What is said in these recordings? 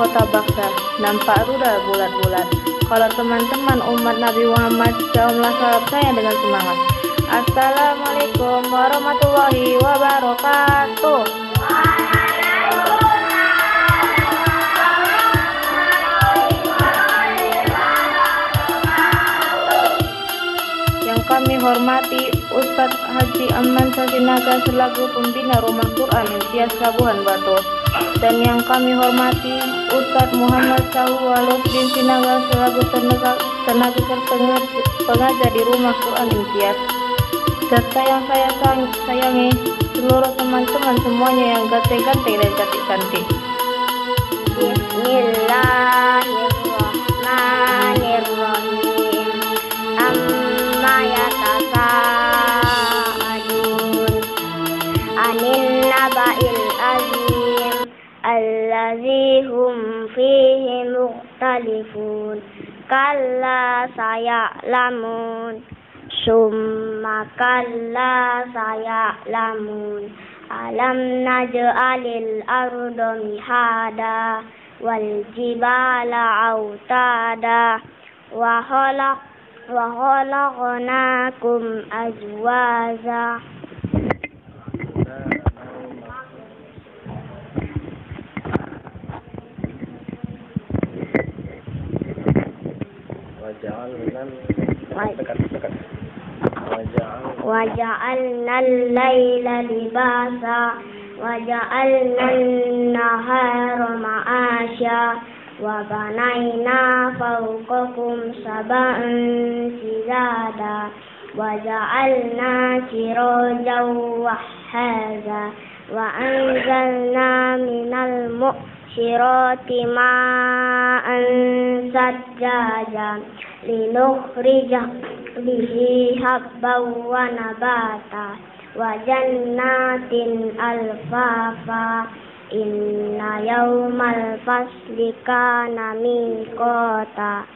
kota Baksa, nampak rudal bulat-bulat. Kalau teman-teman umat Nabi Muhammad, jawablah salam saya dengan semangat. Assalamualaikum warahmatullahi wabarakatuh. Yang kami hormati Ustadz Haji Aman Sasinaga selaku pembina Rumah Quran Imtiaz Labuhan Batu, dan yang kami hormati Ustadz Muhammad Sahwaluddin Sinaga selaku tenaga pengajar di Rumah Quran Imtiaz, serta yang saya sayangi seluruh teman-teman semuanya yang ganteng-ganteng dan cantik-cantik. Bismillahirrahmanirrahim. Amma yatasaalun anin naba'il azim allazi hum fihi mukhtalifun kalla saya'lamun summa kalla saya'lamun alam naj'alil arda mihada wal jibala autada wa khalaqnakum azwaja waja'alna al-laila libasa waja'alna an-nahara ma'asha wa banayna fawqakum sab'an shidada waja'alna sirajan wahhaja wa anzalna minal mu'sirati ma'an sajjaja linukhrija bihi habban wa nabata wa jannatin alfafa inna yawmal fasli kana miqata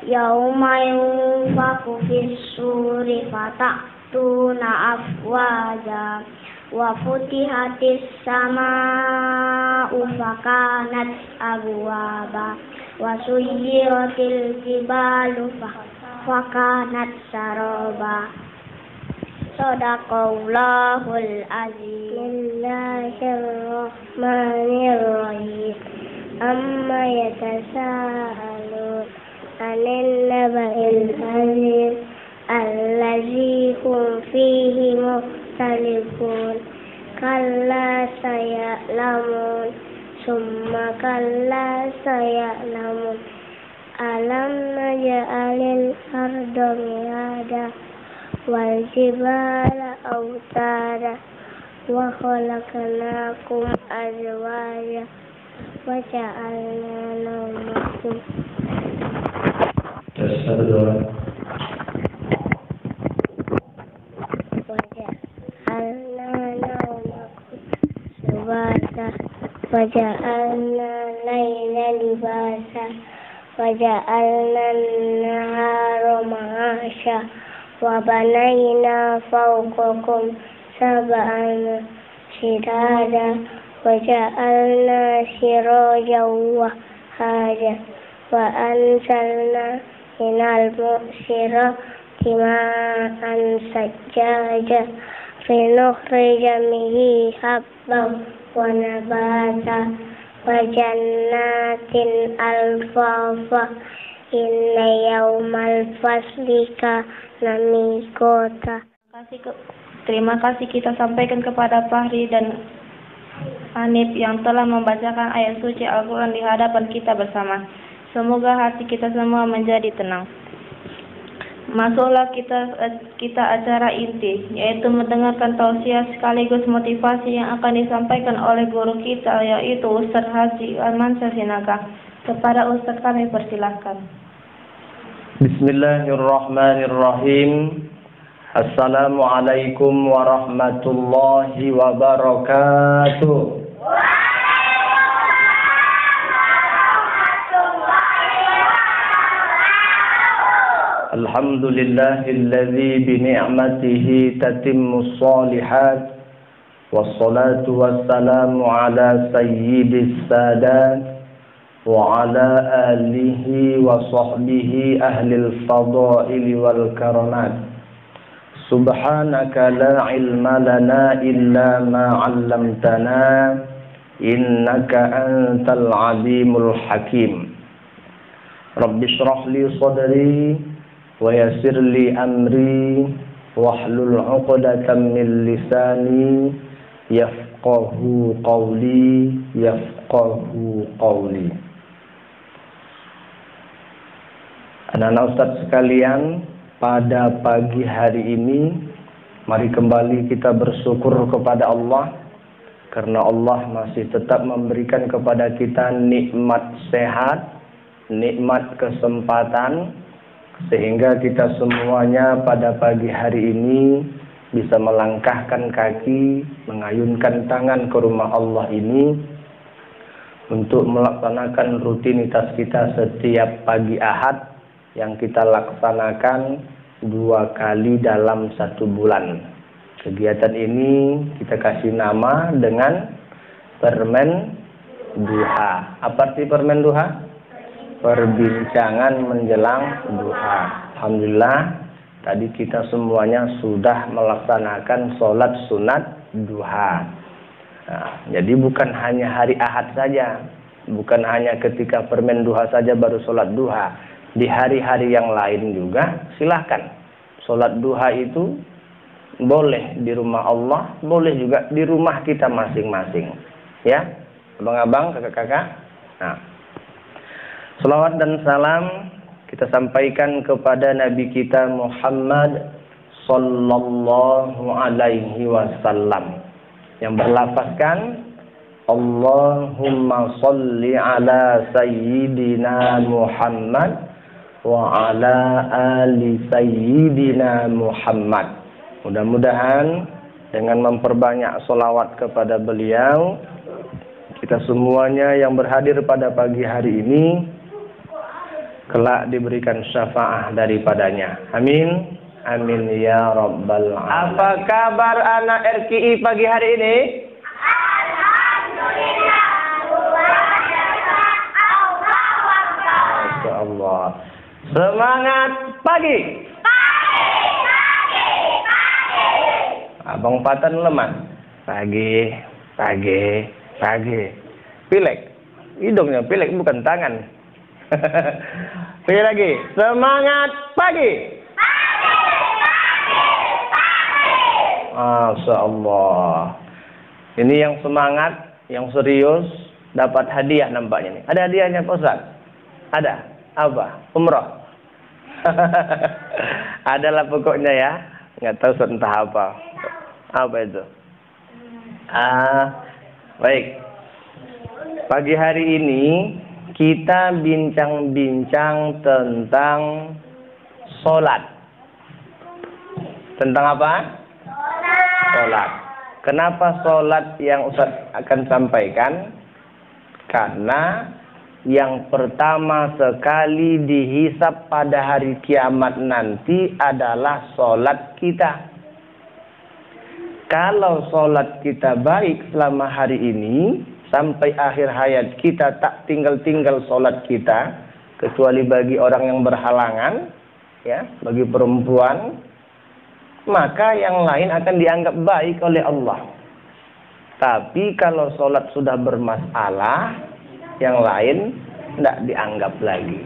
yawma yunfaku fis suri fata'tuna afwaja wa futihatis sama'u fakanat abwaba wa suyyiratil jibalu fakanat saraba. Sadaqallahul azim. Bismillahirrahmanirrahim. Amma yatasaalun anin naba'il azim allazi hum fihi mukhtalifun kalla saya'lamun summa kalla saya'lamun alam naj'alil arda mihada wal jibala autada wa khalaqnakum azwaja wa ja'alna nawmakum subata waja'alna layla libasa waja'alna an-nahara ma'asha wa banayna fawqakum sab'an shidada waja'alna sirajan wahhaja wa anzalna minal mu'sirati ma'an sajjaja linukhrija bihi habban wa nabata wa jannatin alfafa inna yawmal fasli kana miqata. Terima kasih kita sampaikan kepada Fahri dan Hanif yang telah membacakan ayat suci Al-Quran di hadapan kita bersama. Semoga hati kita semua menjadi tenang. Masuklah kita acara inti, yaitu mendengarkan tausiah sekaligus motivasi yang akan disampaikan oleh guru kita, yaitu Ustadz Haji Aman Sasinaga. Kepada Ustadz kami persilahkan. Bismillahirrahmanirrahim. Assalamualaikum warahmatullahi wabarakatuh. Alhamdulillahilladzi bini'matihi tatimmus shalihat wassalatu wassalamu ala sayyidis sadat وعلى آله وصحبه أهل الفضائل والكرامات سبحانك لا علم لنا إلا ما علمتنا إنك أنت العليم الحكيم رب اشرح لي صدري ويسر لي أمري واحلل عقدة من لساني يفقه قولي. Anak-anak Ustadz sekalian, pada pagi hari ini mari kembali kita bersyukur kepada Allah karena Allah masih tetap memberikan kepada kita nikmat sehat, nikmat kesempatan, sehingga kita semuanya pada pagi hari ini bisa melangkahkan kaki, mengayunkan tangan ke rumah Allah ini untuk melaksanakan rutinitas kita setiap pagi Ahad yang kita laksanakan 2 kali dalam 1 bulan. Kegiatan ini kita kasih nama dengan permen duha. Apa arti permen duha? Perbincangan menjelang duha. Alhamdulillah, tadi kita semuanya sudah melaksanakan sholat sunat duha. Nah, jadi bukan hanya hari Ahad saja, bukan hanya ketika permen duha saja baru sholat duha. Di hari-hari yang lain juga silahkan. Sholat duha itu boleh di rumah Allah, boleh juga di rumah kita masing-masing. Ya, abang-abang, kakak-kakak. Nah, selawat dan salam kita sampaikan kepada Nabi kita Muhammad sallallahu alaihi wasallam yang berlafazkan Allahumma sholli ala sayyidina Muhammad wa ala ali sayyidina Muhammad. Mudah-mudahan dengan memperbanyak sholawat kepada beliau, kita semuanya yang berhadir pada pagi hari ini kelak diberikan syafaah daripadanya. Amin. Amin ya rabbal alamin. Apa kabar anak RKI pagi hari ini? Alhamdulillah. Masya Allah. Semangat pagi. Pagi. Abang Patan lemah. Pagi. Pilek. Hidungnya pilek bukan tangan. Pilih lagi. Semangat pagi. Masya Allah. Ini yang semangat, yang serius, dapat hadiah nampaknya nih. Ada hadiahnya Pak Ustaz? Ada. Apa? Umrah. Adalah pokoknya ya. Nggak tahu entah apa. Apa itu? Baik. Pagi hari ini kita bincang-bincang tentang sholat. Tentang apa? Sholat. Kenapa sholat yang Ustaz akan sampaikan? Karena yang pertama sekali dihisab pada hari kiamat nanti adalah sholat kita. Kalau sholat kita baik selama hari ini, sampai akhir hayat kita tak tinggal-tinggal sholat kita, kecuali bagi orang yang berhalangan, ya, bagi perempuan, maka yang lain akan dianggap baik oleh Allah. Tapi kalau sholat sudah bermasalah, yang lain tidak dianggap lagi.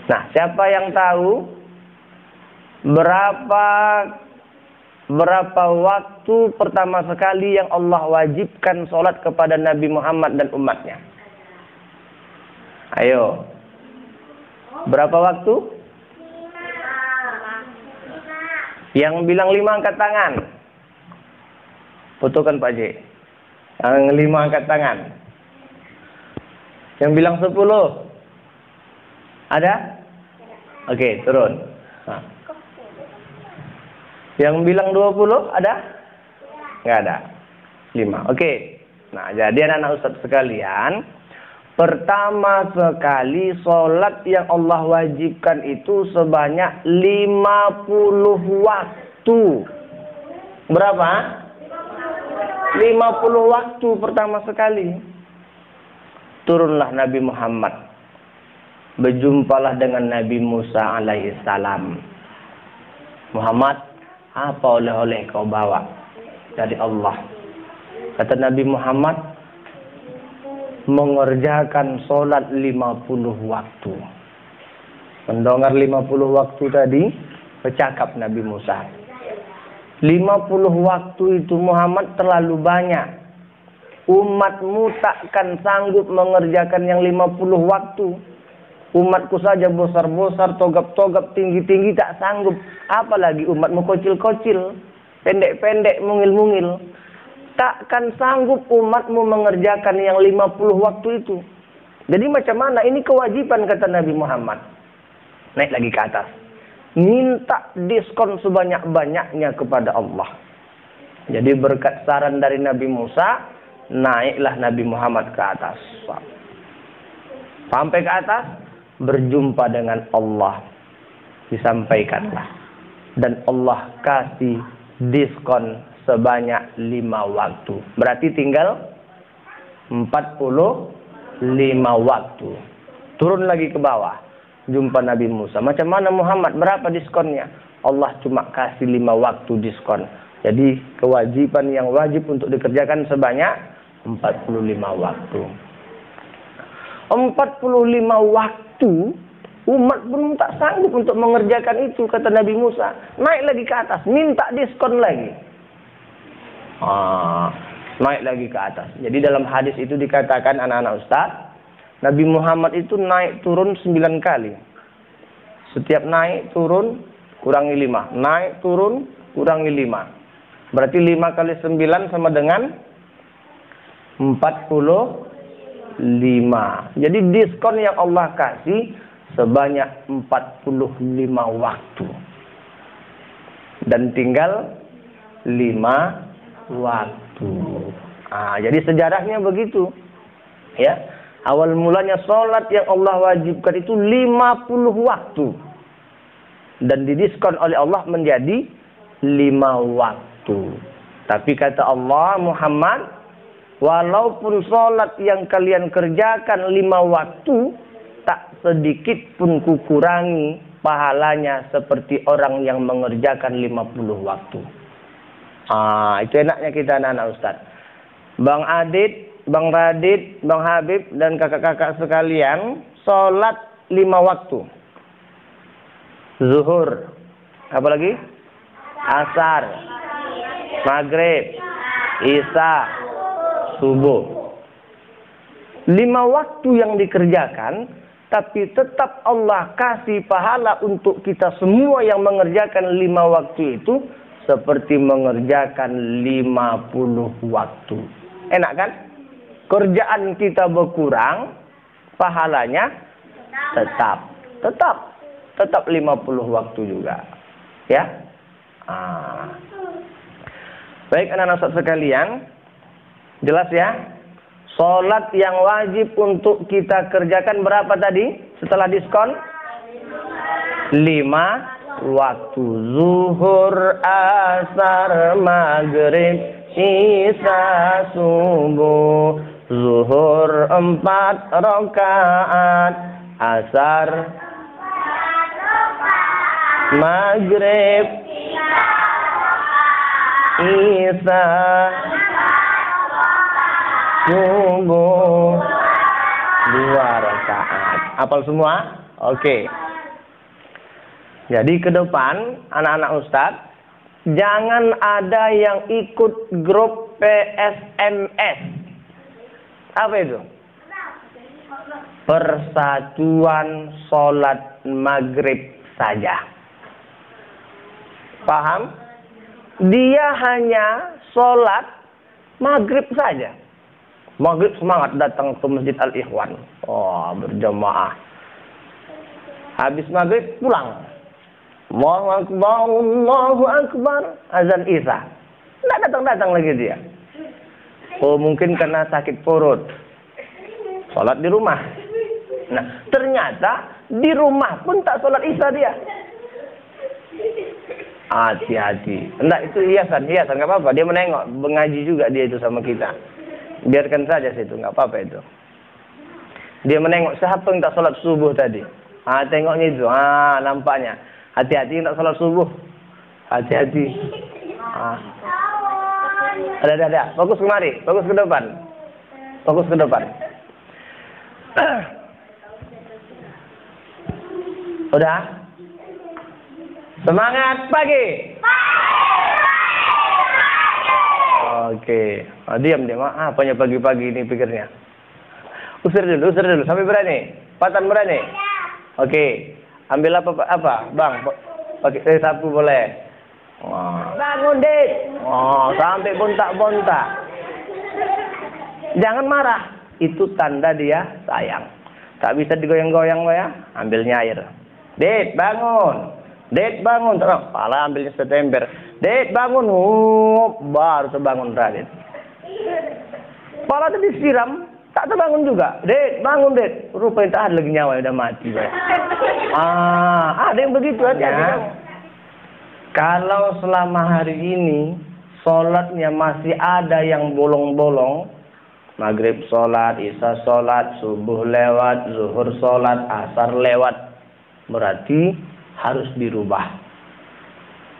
Nah, siapa yang tahu berapa waktu pertama sekali yang Allah wajibkan sholat kepada Nabi Muhammad dan umatnya? Ayo. Berapa waktu? 5. Yang bilang 5 angkat tangan. Fotokan Pak J. Yang 5 angkat tangan. Yang bilang 10. Ada? Oke, turun. Nah. Yang bilang 20 ada? Nggak ada. 5. Oke. Nah, jadi anak-anak Ustaz sekalian, pertama sekali sholat yang Allah wajibkan itu sebanyak 50 waktu. Berapa? 50 waktu pertama sekali. turunlah Nabi Muhammad. Berjumpalah dengan Nabi Musa alaihissalam. Muhammad, apa oleh-oleh kau bawa dari Allah? Kata Nabi Muhammad, mengerjakan sholat 50 waktu. Mendengar 50 waktu tadi, bercakap Nabi Musa. 50 waktu itu Muhammad terlalu banyak. Umatmu takkan sanggup mengerjakan yang 50 waktu. Umatku saja besar-besar, togap-togap, tinggi-tinggi tak sanggup. Apalagi umatmu kecil-kecil, pendek-pendek, mungil-mungil. Takkan sanggup umatmu mengerjakan yang 50 waktu itu. Jadi macam mana? Ini kewajiban kata Nabi Muhammad. Naik lagi ke atas. Minta diskon sebanyak-banyaknya kepada Allah. Jadi berkat saran dari Nabi Musa, naiklah Nabi Muhammad ke atas. Sampai ke atas, berjumpa dengan Allah. Disampaikanlah. Dan Allah kasih diskon sebanyak 5 waktu. Berarti tinggal 45 waktu. Turun lagi ke bawah. Jumpa Nabi Musa. Macam mana Muhammad? Berapa diskonnya? Allah cuma kasih 5 waktu diskon. Jadi kewajiban yang wajib untuk dikerjakan sebanyak 45 waktu. 45 waktu umat pun tak sanggup untuk mengerjakan itu, kata Nabi Musa. Naik lagi ke atas, minta diskon lagi. Naik lagi ke atas. Jadi dalam hadis itu dikatakan anak-anak ustaz, Nabi Muhammad itu naik turun 9 kali. Setiap naik turun kurangi 5. Naik turun kurangi 5. Berarti 5 kali 9 sama dengan 45. Jadi diskon yang Allah kasih sebanyak 45 waktu. Dan tinggal 5 waktu. Jadi sejarahnya begitu. Ya. Awal mulanya sholat yang Allah wajibkan itu 50 waktu. Dan didiskon oleh Allah menjadi 5 waktu. Tapi kata Allah, Muhammad, walaupun sholat yang kalian kerjakan 5 waktu, tak sedikit pun kukurangi pahalanya seperti orang yang mengerjakan 50 waktu. Itu enaknya kita anak-anak Ustaz. Bang Adit, Bang Radit, Bang Habib, dan kakak-kakak sekalian, sholat 5 waktu. Zuhur, apa lagi? Asar, Maghrib, Isya, Subuh. 5 waktu yang dikerjakan, tapi tetap Allah kasih pahala untuk kita semua yang mengerjakan 5 waktu itu, seperti mengerjakan 50 waktu. Enak kan? Kerjaan kita berkurang, pahalanya tetap 50 waktu juga. Ya. Baik anak-anak sekalian, jelas ya? Sholat yang wajib untuk kita kerjakan berapa tadi? Setelah diskon? 5 waktu. Zuhur, asar, maghrib, isya, subuh. Zuhur 4 rakaat, asar, maghrib, isya, subuh 2 rakaat. Hafal semua? Oke. Jadi ke depan anak-anak Ustaz, jangan ada yang ikut grup PSMS. Apa itu? Persatuan Sholat Maghrib saja. Paham? Dia hanya sholat maghrib saja. Maghrib semangat datang ke Masjid Al-Ikhwan. Berjamaah. Habis maghrib pulang. Allahu Akbar, Allahu Akbar. Azan Isya. Tidak datang-datang lagi dia. Mungkin karena sakit perut. Sholat di rumah. Nah, ternyata di rumah pun tak sholat Isya dia. Hati-hati. Enggak, itu hiasan, nggak apa-apa. Dia menengok, mengaji juga dia itu sama kita. Biarkan saja situ, nggak apa-apa itu. Dia menengok siapa yang tak sholat subuh tadi. Tengoknya itu. Nampaknya. Hati-hati tak sholat subuh. Hati-hati. Ada. Fokus kemari. Fokus ke depan. Fokus ke depan. Udah? Semangat pagi. Oke. Diam. Apanya pagi-pagi ini pikirnya? Usir dulu. Sampai berani. Patan berani. Oke. Ambil apa? Bang. Pakai sapu boleh. Bangun, Dik. Sampai bontak-bontak. Jangan marah. Itu tanda dia sayang. Tak bisa digoyang-goyang ya. Ambilnya air. Dik, bangun. Dik, bangun. Pala ambilnya setemper. Dik, bangun. Baru terbangun Radit. Pala tadi disiram. Tak terbangun juga. Dek, bangun, Dek. Rupanya tak ada lagi nyawa, udah mati. Ada yang begitu aja. Kalau selama hari ini sholatnya masih ada yang bolong-bolong, maghrib sholat, isya sholat, subuh lewat, zuhur sholat, asar lewat, berarti harus dirubah.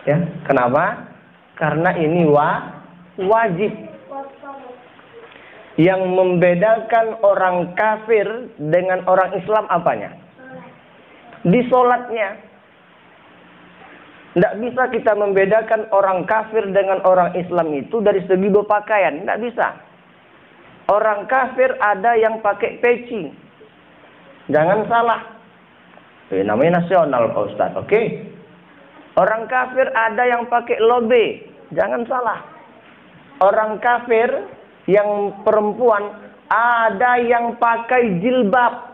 Ya, kenapa? Karena ini wajib. Yang membedakan orang kafir dengan orang Islam apanya? Di sholatnya. Tidak bisa kita membedakan orang kafir dengan orang Islam itu dari segi berpakaian. Tidak bisa. Orang kafir ada yang pakai peci. Jangan salah. Namanya nasional Pak Ustadz. Oke. Orang kafir ada yang pakai lobe. Jangan salah. Orang kafir yang perempuan ada yang pakai jilbab.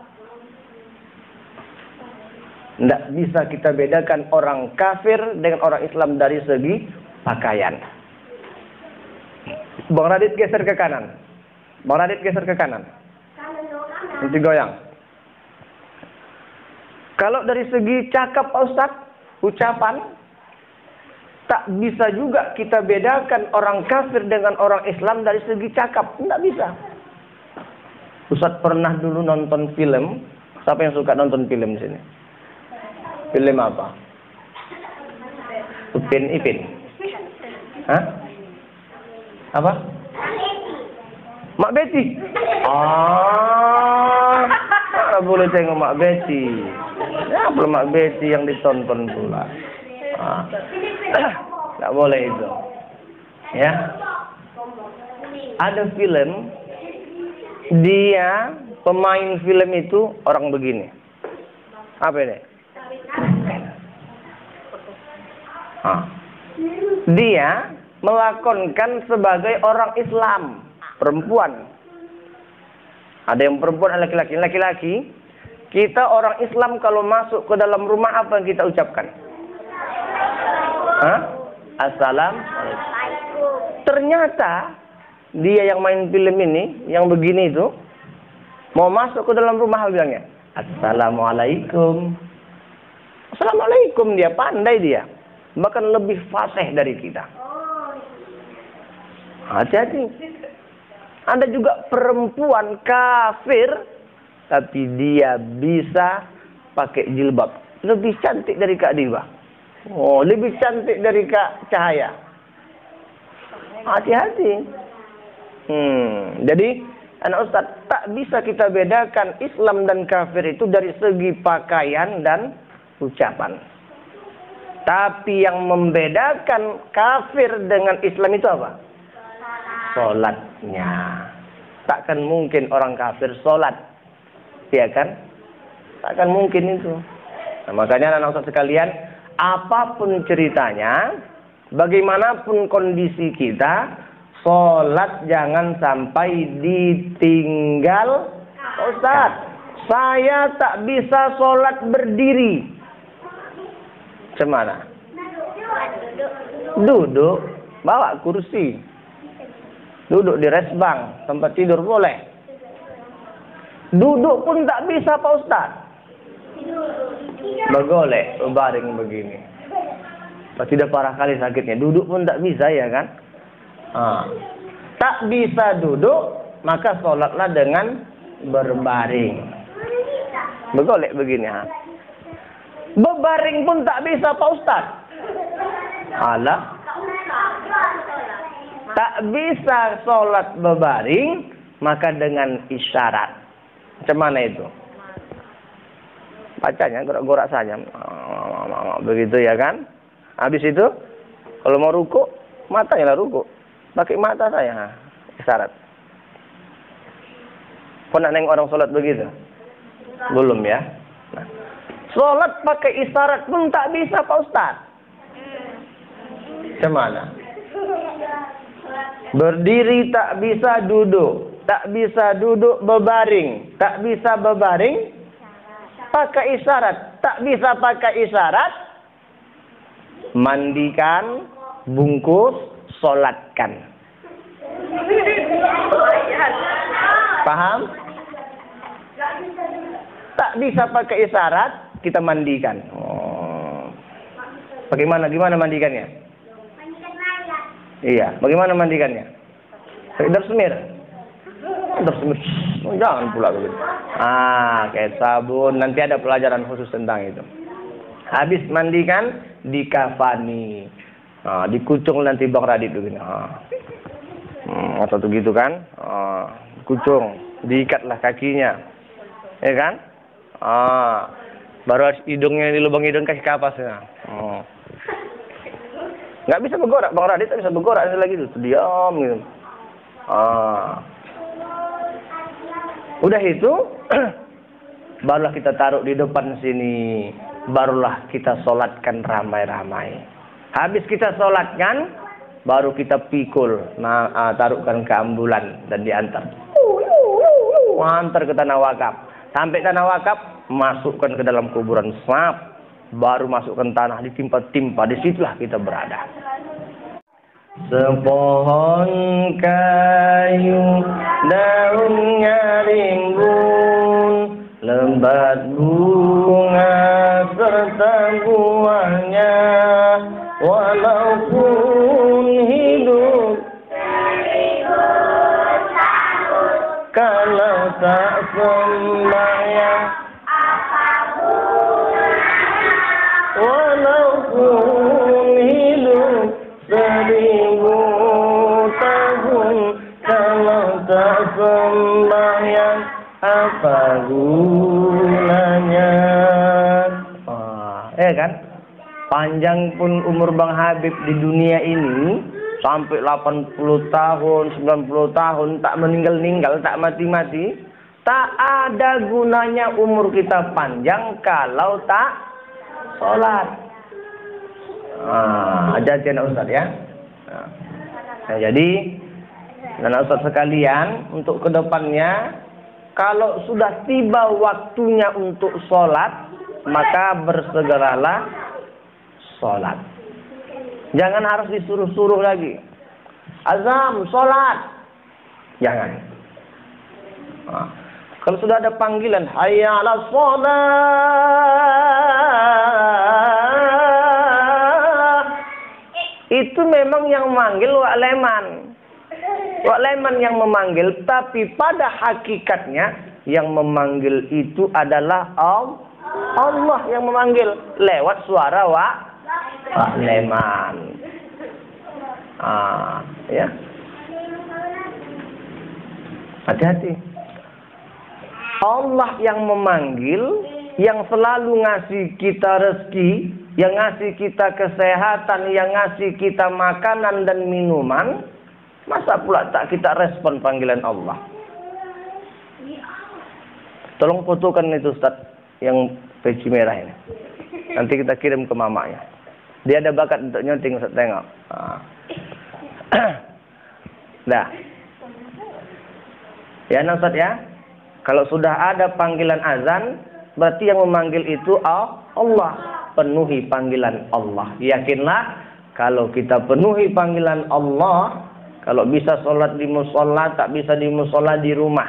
Tidak bisa kita bedakan orang kafir dengan orang Islam dari segi pakaian. Bang Radit geser ke kanan. Nanti goyang. Kalau dari segi cakap Pak Ustadz, ucapan, tak bisa juga kita bedakan orang kafir dengan orang Islam dari segi cakap. Tidak bisa. Ustadz pernah dulu nonton film. Siapa yang suka nonton film di sini? Film apa? Upin Ipin. Hah? Apa? Mak Betty. Mana boleh tengok Mak Betty. Ya, belum Mak Betty yang ditonton pula. Tidak boleh itu. Ya. Ada film, dia pemain film itu orang begini. Apa ini? Dia melakonkan sebagai orang Islam, perempuan. Ada yang perempuan, ada laki-laki. Laki-laki, kita orang Islam kalau masuk ke dalam rumah apa yang kita ucapkan? Assalamualaikum. Ternyata dia yang main film ini, yang begini itu, mau masuk ke dalam rumah bilangnya, Assalamualaikum. Assalamualaikum, dia pandai dia. Bahkan lebih fasih dari kita. Hati-hati. Ada juga perempuan kafir, tapi dia bisa pakai jilbab. Lebih cantik dari Kak Diva. Lebih cantik dari Kak Cahaya. Hati-hati. Jadi, anak Ustaz, tak bisa kita bedakan Islam dan kafir itu dari segi pakaian dan ucapan. Tapi yang membedakan kafir dengan Islam itu apa? Sholatnya. Takkan mungkin orang kafir sholat. Ya kan? Takkan mungkin itu. Nah, makanya anak Ustaz sekalian, apapun ceritanya, bagaimanapun kondisi kita, sholat jangan sampai ditinggal. Ustaz, saya tak bisa sholat berdiri. Cemana? Duduk. Bawa kursi. Duduk di resbang. Tempat tidur boleh. Duduk pun tak bisa Pak Ustaz. Bergolek, berbaring begini. Pasti dah parah kali sakitnya. Duduk pun tak bisa ya kan? Tak bisa duduk, maka sholatlah dengan berbaring. Begolek begini. Ha. Berbaring pun tak bisa Pak Ustaz. Alah. Tak bisa sholat berbaring, maka dengan isyarat. Macam mana itu? Bacanya gorak-gorak saja. Begitu ya kan? Habis itu, kalau mau ruku, matanya lah ruku. Pakai mata saya. Isyarat. Pernah nengok orang sholat begitu? Belum ya? Nah, sholat pakai isyarat pun tak bisa Pak Ustaz. Macam mana? Berdiri tak bisa duduk. Tak bisa duduk berbaring. Tak bisa berbaring pakai isyarat. Tak bisa pakai isyarat, mandikan, bungkus, sholatkan. Paham? Tak bisa pakai isyarat, kita mandikan. Oh. Bagaimana? Gimana mandikannya? Mandikan mayat. Iya, bagaimana mandikannya? Pakai darsemir. Darsemir. Oh, jangan pula begitu. Kayak sabun. Nanti ada pelajaran khusus tentang itu. Habis mandikan, dikafani. Dikucung nanti Bang Radit begini. Atau gitu kan? Kucung, diikatlah kakinya. Ya kan? Baru hidungnya di lubang hidung kasih kapas ya. Nggak bisa bergorak, Bang Radit tak bisa bergorak lagi itu, diam gitu. Udah itu, barulah kita taruh di depan sini, barulah kita sholatkan ramai-ramai. Habis kita sholatkan, baru kita pikul, taruhkan ke ambulan dan diantar. Antar ke tanah wakaf. Sampai tanah wakaf, masukkan ke dalam kuburan slab. Baru masukkan tanah, ditimpa-timpa. Disitulah kita berada. Sepohon kayu, daunnya rimbun, lebat bunga serta buahnya, walaupun hidup kalau tak sembahyang, walaupun hidup 1000 tahun, kalau tak sembahyang, apa gunanya? Kan? Panjang pun umur Bang Habib di dunia ini, sampai 80 tahun, 90 tahun, tak meninggal-ninggal, tak mati-mati, tak ada gunanya umur kita panjang kalau tak sholat. Ajar Ustaz ya. Jadi, anak Ustaz sekalian, untuk kedepannya, kalau sudah tiba waktunya untuk sholat, maka bersegeralah sholat. Jangan harus disuruh-suruh lagi. Azam, sholat. Jangan. Kalau sudah ada panggilan, hayya 'alas sholat, itu memang yang manggil Wak Leman. Wak Leman yang memanggil, tapi pada hakikatnya yang memanggil itu adalah Allah yang memanggil lewat suara Wak Leman. Ya. Hati-hati. Allah yang memanggil, yang selalu ngasih kita rezeki, yang ngasih kita kesehatan, yang ngasih kita makanan dan minuman. Masa pula tak kita respon panggilan Allah? Tolong fotokan itu Ustaz yang peci merah ini. Nanti kita kirim ke mamanya. Dia ada bakat untuk nyonting, Ustaz, tengok. Dah. Ya Ustaz ya. Kalau sudah ada panggilan azan, berarti yang memanggil itu Allah. Penuhi panggilan Allah. Yakinlah kalau kita penuhi panggilan Allah, kalau bisa sholat di musola, tak bisa di musola, di rumah,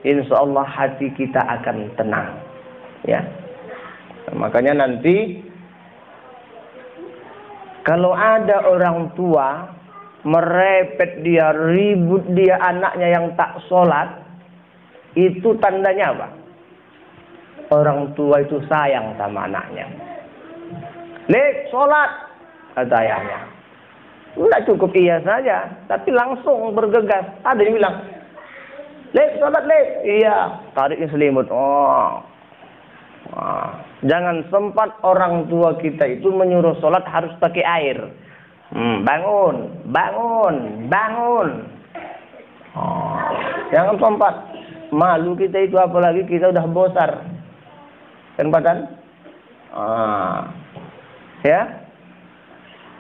insya Allah hati kita akan tenang. Ya. Makanya nanti kalau ada orang tua merepet dia, ribut dia anaknya yang tak sholat, itu tandanya apa? orang tua itu sayang sama anaknya. Lek, sholat, kata ayahnya. Tidak cukup iya saja, tapi langsung bergegas. Ada yang bilang, Lek, sholat, Lek. Iya, tariknya selimut. Oh. Jangan sempat orang tua kita itu menyuruh sholat harus pakai air. Bangun, bangun, bangun. Jangan sempat. Malu kita itu, apalagi kita udah bosar. Kan Pak? Ya.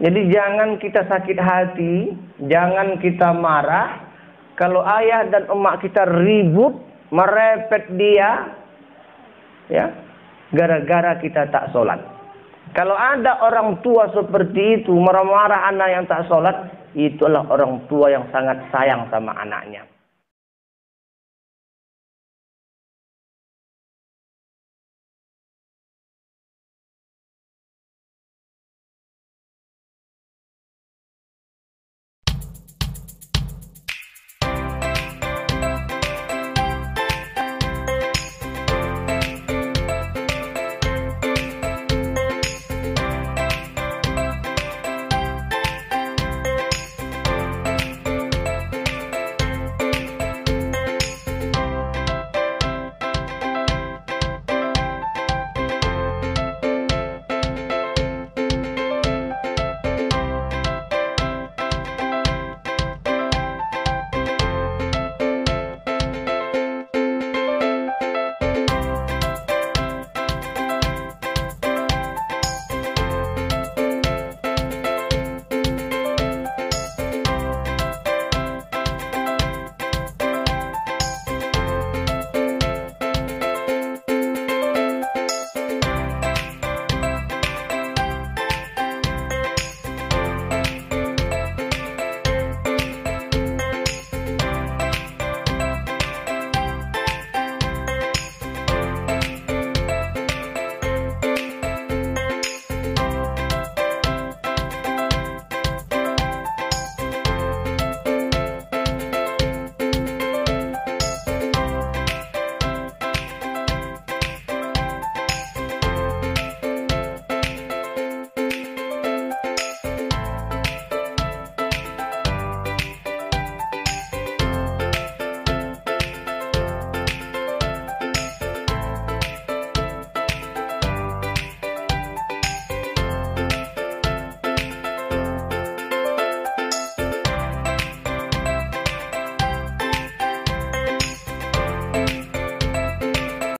Jadi jangan kita sakit hati, jangan kita marah. Kalau ayah dan emak kita ribut, merepet dia, ya, gara-gara kita tak sholat. Kalau ada orang tua seperti itu, marah-marah anak yang tak sholat, itulah orang tua yang sangat sayang sama anaknya.